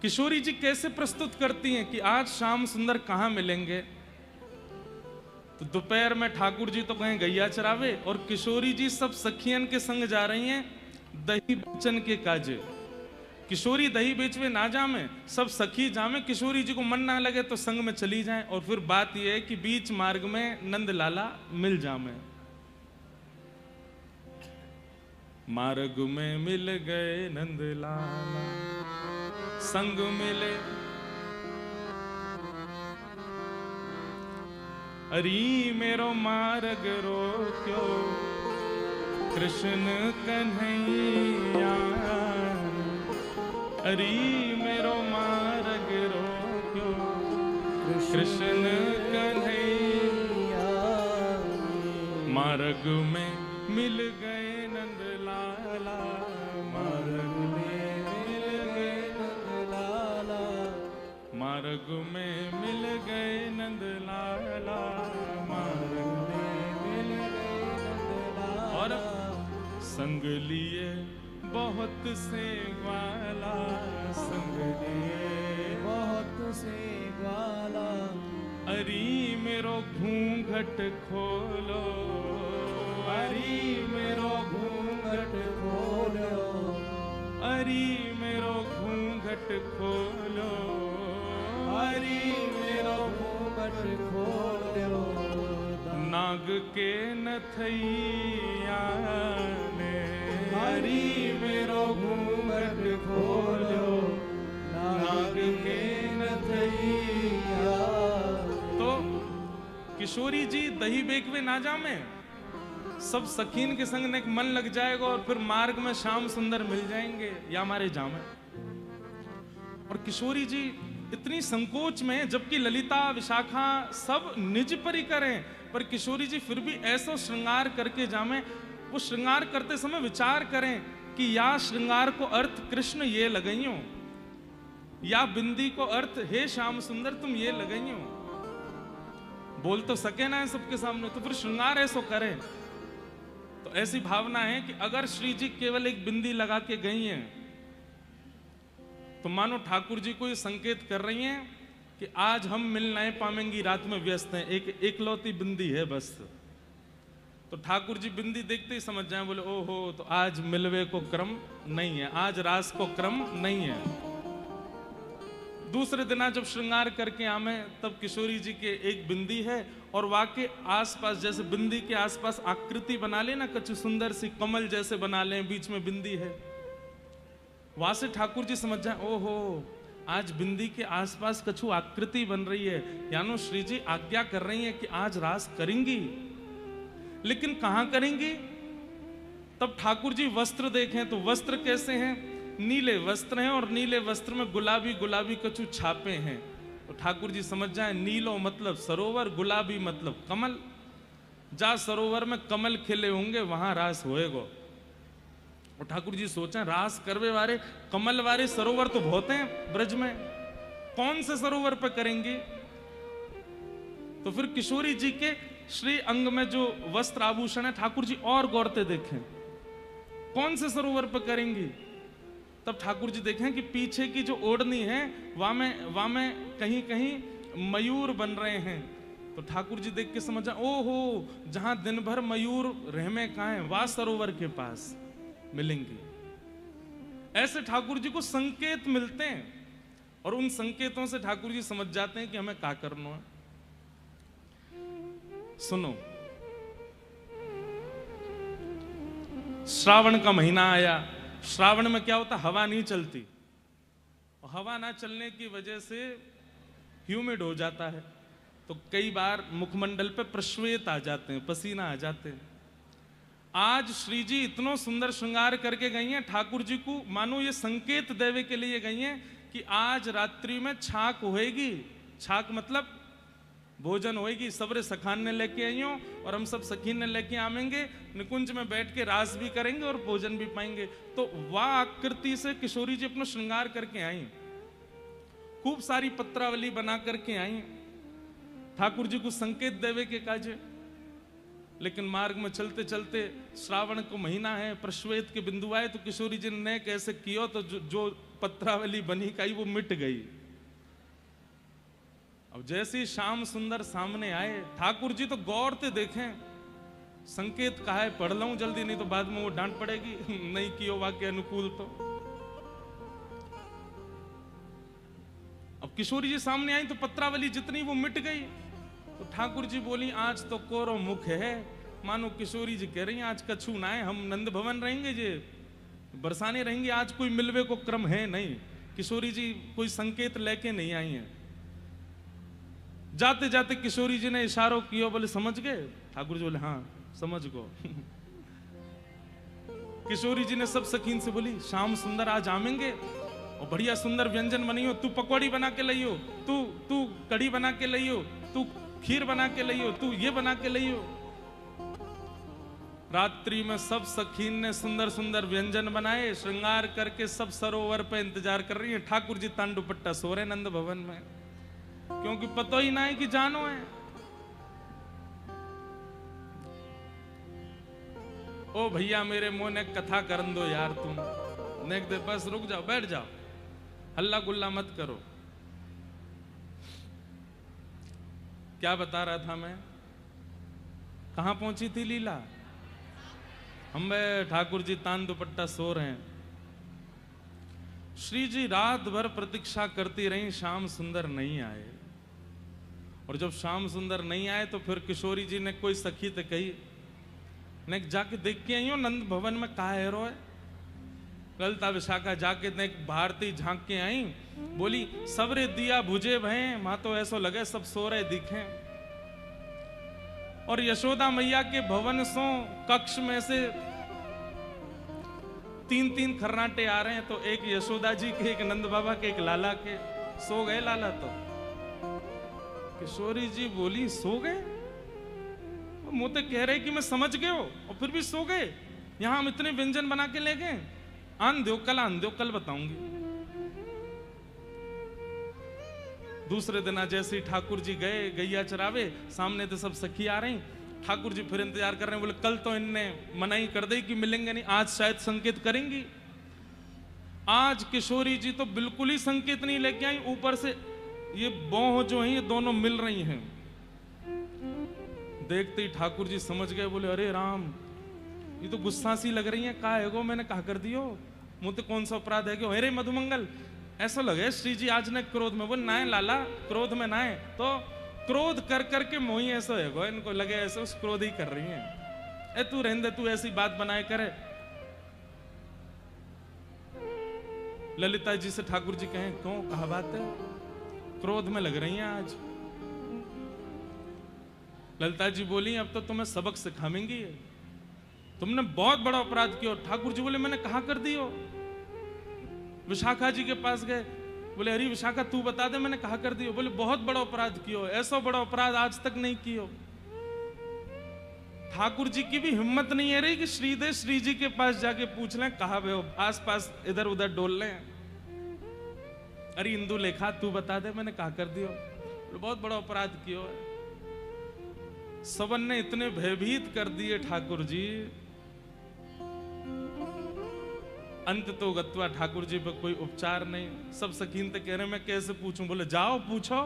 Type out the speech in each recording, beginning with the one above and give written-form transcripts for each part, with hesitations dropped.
किशोरी जी कैसे प्रस्तुत करती हैं कि आज श्याम सुंदर कहाँ मिलेंगे। तो दोपहर में ठाकुर जी तो कहें गैया चरावे और किशोरी जी सब सखियन के संग जा रही हैं दही बेचन के काजे। किशोरी दही बेचवे ना जामे, सब सखी जामे, किशोरी जी को मन ना लगे तो संग में चली जाएं। और फिर बात यह है कि बीच मार्ग में नंद लाला मिल जामे। मार्ग में मिल गए नंद लाला संग मिले, अरी मेरो मार्ग रोक्यो कृष्ण कन्हैया, अरी मेरो मार्ग रोक्यो कृष्ण कन्हैया। मार्ग में मिल गए नंद लाला, मार्ग में मिल गए नंद लाला, मार्ग में मिल गए नंद लाला, मार्ग में मिल गए नंद लाला। और संग लिए बहुत से ग्वाला, संग लिए बहुत से ग्वाला, अरी मेरो घूंघट खोलो, अरी मेरो घूंघट खोलो, अरी मेरो घूंघट खोलो, अरी मेरो घूंघट खोलो। नाग के नथैया ने, अरी मेरो घूंघट खोलो, नाग के नथैया। तो किशोरी जी दही बेकवे ना जामे, सब सखीन के संग ने मन लग जाएगा और फिर मार्ग में श्याम सुंदर मिल जाएंगे या हमारे जामे। और किशोरी जी इतनी संकोच में, जबकि ललिता विशाखा सब निज परी करें, पर किशोरी जी फिर भी ऐसा श्रृंगार करके जामे। वो श्रृंगार करते समय विचार करें कि या श्रृंगार को अर्थ कृष्ण ये लगाइयो, या बिंदी को अर्थ हे श्याम सुंदर तुम ये लगाइयो। बोल तो सके ना है सबके सामने, तो फिर श्रृंगार ऐसो करें। तो ऐसी भावना है कि अगर श्री जी केवल एक बिंदी लगा के गई हैं तो मानो ठाकुर जी को ये संकेत कर रही हैं कि आज हम मिल नहीं पाएंगी, रात में व्यस्त हैं, एक एकलौती बिंदी है बस। तो ठाकुर जी बिंदी देखते ही समझ जाए, बोले ओहो तो आज मिलवे को क्रम नहीं है, आज रास को क्रम नहीं है। दूसरे दिन जब श्रृंगार करके आमे तब किशोरी जी के एक बिंदी है और वाके आसपास जैसे बिंदी के आसपास आकृति बना ले ना, कछु सुंदर सी कमल जैसे बना ले, बीच में बिंदी है। वहां से ठाकुर जी समझ जाए ओहो आज बिंदी के आसपास कछु आकृति बन रही है, यानो श्री जी आज्ञा कर रही है कि आज रास करेंगी। लेकिन कहां करेंगी? तब ठाकुर जी वस्त्र देखें तो वस्त्र कैसे हैं? नीले वस्त्र हैं और नीले वस्त्र में गुलाबी गुलाबी कछु छापे हैं। तो ठाकुर जी समझ जाए नीलो मतलब सरोवर, गुलाबी मतलब कमल। जा सरोवर में कमल खिले होंगे वहां रास होएगो। और ठाकुर जी सोचा रास करवे वाले कमल वाले सरोवर तो बहुत हैं ब्रज में, कौन से सरोवर पर करेंगे? तो फिर किशोरी जी के श्री अंग में जो वस्त्र आभूषण है ठाकुर जी और गौरते देखें कौन से सरोवर पर करेंगी। तब ठाकुर जी देखें कि पीछे की जो ओढ़नी है वहां में कहीं कहीं मयूर बन रहे हैं। तो ठाकुर जी देख के समझा ओहो जहां दिन भर मयूर रहमे कहाँ है, वह सरोवर के पास मिलेंगे। ऐसे ठाकुर जी को संकेत मिलते हैं और उन संकेतों से ठाकुर जी समझ जाते हैं कि हमें क्या करना है। सुनो, श्रावण का महीना आया। श्रावण में क्या होता, हवा नहीं चलती और हवा ना चलने की वजह से ह्यूमिड हो जाता है। तो कई बार मुखमंडल पे प्रश्वेत आ जाते हैं, पसीना आ जाते हैं। आज श्री जी इतना सुंदर श्रृंगार करके गई हैं, ठाकुर जी को मानो ये संकेत देवे के लिए गई हैं कि आज रात्रि में छाक होएगी। छाक मतलब भोजन होएगी, सबरे सखान ने लेके आई हो और हम सब सखीन ने लेके आवेंगे, निकुंज में बैठ के रास भी करेंगे और भोजन भी पाएंगे। तो वह आकृति से किशोरी जी अपना श्रृंगार करके आई, खूब सारी पत्रावली बना करके आई ठाकुर जी को संकेत देवे के काजे। लेकिन मार्ग में चलते चलते श्रावण को महीना है, प्रश्वेत के बिंदु आए तो किशोरी जी ने कैसे किया तो जो पत्रावली बनी काई वो मिट गई। अब जैसे ही श्याम सुंदर सामने आए, ठाकुर जी तो गौर से देखें, संकेत कहा है पढ़ लूं जल्दी, नहीं तो बाद में वो डांट पड़ेगी नहीं कियो वाक्य अनुकूल। तो अब किशोरी जी सामने आई तो पत्रावली जितनी वो मिट गई। तो ठाकुर जी बोली आज तो कोरो मुख है, मानो किशोरी जी कह रही हैं आज कछु ना है, हम नंद भवन रहेंगे, जे बरसाने रहेंगे, आज कोई मिलवे को क्रम है नहीं। किशोरी जी कोई संकेत लेके नहीं आई हैं। जाते जाते किशोरी जी ने इशारों किया, बोले समझ गए? ठाकुर जी बोले हाँ समझ गो। किशोरी जी ने सब सखीन से बोली श्याम सुंदर आज आमेंगे और बढ़िया सुंदर व्यंजन बनियो, तू पकौड़ी बना के लइयो, तू कढ़ी बना के लइयो, तू खीर बना के लइयो, तू ये बना के लइयो। रात्रि में सब सखीन ने सुंदर सुंदर व्यंजन बनाए, श्रृंगार करके सब सरोवर पे इंतजार कर रही है। ठाकुर जी तान दुपट्टा सो रहे नंद भवन में, क्योंकि पता ही ना है कि जानो है। ओ भैया मेरे मुंह ने कथा करन दो यार, तुम नेक दे, बस रुक जाओ, बैठ जाओ, हल्ला गुल्ला मत करो। क्या बता रहा था मैं, कहां पहुंची थी लीला? हम ठाकुर जी तान दुपट्टा सो रहे हैं। श्री जी रात भर प्रतीक्षा करती रही, श्याम सुंदर नहीं आए। और जब श्याम सुंदर नहीं आए तो फिर किशोरी जी ने कोई सखी तो कही, ने जाके देख के आई हो नंद भवन में कहा है रो है। ललिता विशाखा जाके ने भारती झांक के आई, बोली सबरे दिया बुझे भय, मां तो ऐसा लगे सब सो रहे दिखे। और यशोदा मैया के भवन सो कक्ष में से 3-3 खर्राटे आ रहे हैं, तो एक यशोदा जी के, एक नंद बाबा के, एक लाला के। सो गए लाला तो। किशोरी जी बोली सो गए? मुझे कह रहे कि मैं समझ गए हो और फिर भी सो गए? यहां हम इतने व्यंजन बना के ले गए, आन दो कल बताऊंगी। दूसरे दिन जैसे ही ठाकुर जी गए गैया चरावे, सामने तो सब सखी आ रही। ठाकुर जी फिर इंतजार कर रहे हैं, बोले कल तो इनने मनाही कर दी कि मिलेंगे नहीं, आज शायद संकेत करेंगी। आज किशोरी जी तो बिल्कुल ही संकेत नहीं लेके आई, ऊपर से ये बोह जो है ये दोनों मिल रही हैं। देखते ही ठाकुर जी समझ गए, बोले अरे राम ये तो गुस्सा सी लग रही है, कहा है गो मैंने कहा कर दियो, मुझे कौन सा अपराध है? अरे मधुमंगल ऐसा लगे श्री जी आज ने क्रोध में, बोले ना है लाला क्रोध में ना है, तो क्रोध कर करके मोही ऐसा है गो, इनको लगे ऐसे उस क्रोध ही कर रही है। ए तू रहने दे, तू ऐसी बात बनाए करे। ललिता जी से ठाकुर जी कहें क्यों, कहा बात है, क्रोध में लग रही हैं आज। ललिता जी बोली अब तो तुम्हें सबक सिखाएंगी, तुमने बहुत बड़ा अपराध किया। ठाकुर जी बोले मैंने कहा कर दियो। विशाखा जी के पास गए, बोले अरे विशाखा तू बता दे मैंने कहा कर दियो। बोले बहुत बड़ा अपराध कियो, ऐसा बड़ा अपराध आज तक नहीं कियो। ठाकुर जी की भी हिम्मत नहीं है रही कि श्री जी के पास जाके पूछ लें, कहा वे हो आस पास इधर उधर डोल लें। अरे इंदु लेखा तू बता दे मैंने कहा कर दियो। बहुत बड़ा अपराध कियो है। सबन ने इतने भयभीत कर दिए ठाकुर जी, अंत तो गत्वा ठाकुर जी पर कोई उपचार नहीं। सब सकीन तो कह रहे मैं कैसे पूछूं? बोले जाओ पूछो।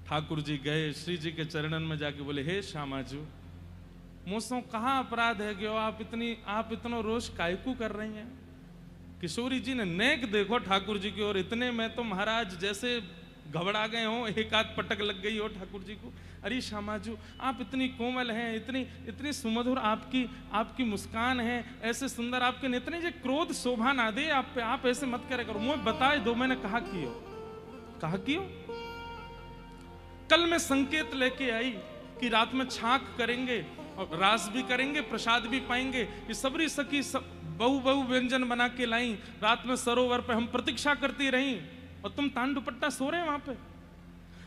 ठाकुर जी गए श्री जी के चरणन में जाके बोले हे श्यामाजू मुझसे कहाँ अपराध है कि आप इतना रोष कायकू कर रही हैं? किशोरी जी ने नेक देखो ठाकुर जी की ओर, इतने में तो महाराज जैसे घबरा गए हो, एक आध पटक लग गई हो ठाकुर जी को। अरे श्यामाजू आप इतनी कोमल हैं, इतनी सुमधुर आपकी मुस्कान है, ऐसे सुंदर आपके नेत्र, जो क्रोध शोभा ना दे आप पे, आप ऐसे मत करे करो। मुझे बताए दो मैंने कहा कियो। कल मैं संकेत लेके आई कि रात में छाक करेंगे और रास भी करेंगे, प्रसाद भी पाएंगे। ये सबरी सखी बहु व्यंजन बना के लाई, रात में सरोवर पे हम प्रतीक्षा करती रही और तुम तान दुपट्टा सो रहे वहां पे।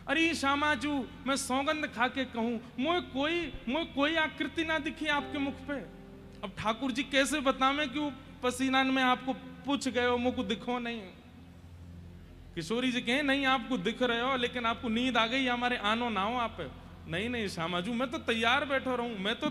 अरे श्यामाजू मैं सौगंध खा के कहूं, मुझे कोई आकृति ना दिखी आपके मुख पे। अब ठाकुर जी कैसे बतावें कि वो पसीना में आपको पूछ गए हो, मुझको दिखो नहीं। किशोरी जी कहें नहीं आपको दिख रहे हो, लेकिन आपको नींद आ गई, हमारे आनो ना हो आप। नहीं नहीं श्यामाजू, मैं तो तैयार बैठो रहूं, मैं तो